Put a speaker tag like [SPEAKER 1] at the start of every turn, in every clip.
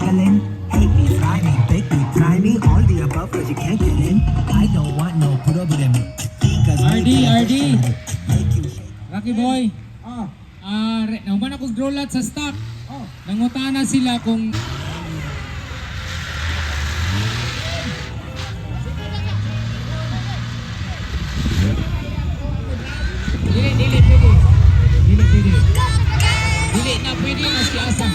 [SPEAKER 1] yelling. Hate me, fry me, bake me, try me, all the above cause you can't get in. I don't want no problem.
[SPEAKER 2] RD.
[SPEAKER 1] Make you shake.
[SPEAKER 2] Rocky Boy.
[SPEAKER 3] Ah,
[SPEAKER 2] Nauman akong draw lot sa stock.
[SPEAKER 3] oh.
[SPEAKER 2] Nangutana sila kung Dili pwede. Dili na pwede na si Asam.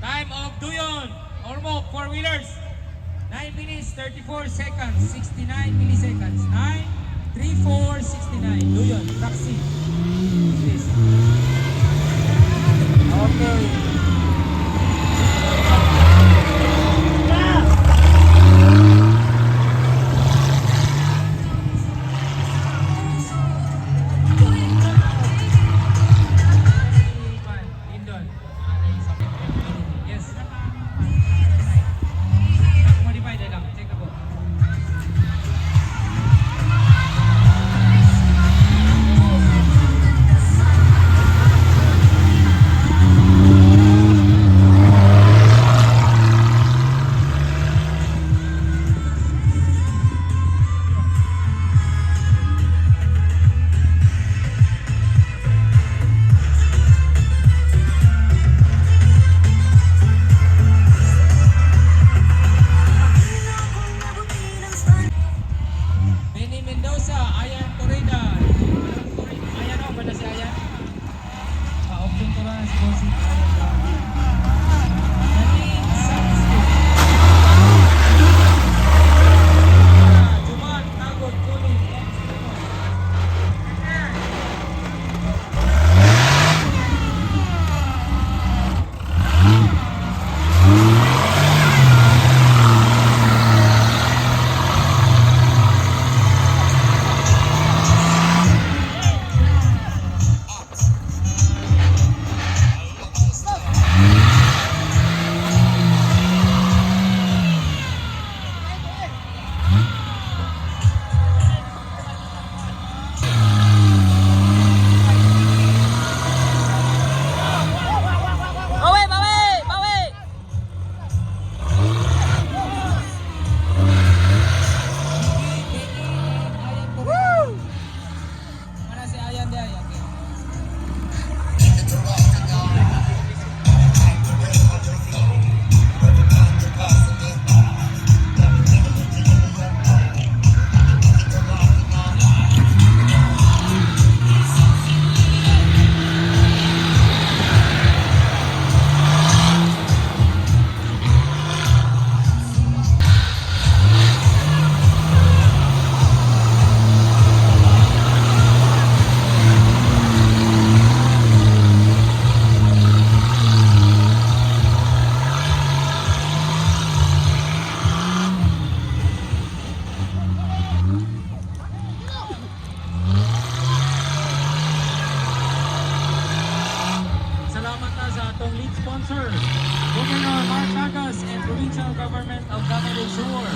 [SPEAKER 2] Time of Duyon. Ormo, 4-wheelers. 9 minutes, 34 seconds, 69 milliseconds. 9, 3, 4, 69. Duyon, taxi. Please. Okay. Lindon. Yes. Modify na lang. Check ako. Benny Mendoza, Ayan Torreda. Ayan o, bala si Ayan? Option ko lang si Bossy. Janine Sansu. Juman, Tagot, Kuling. Mana si Ayan dia? Ayan. Salamat na sa atong lead sponsor, Governor Mark Tagas and Provincial Government of Camargue Sur.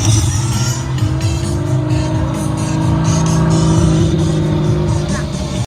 [SPEAKER 2] Go.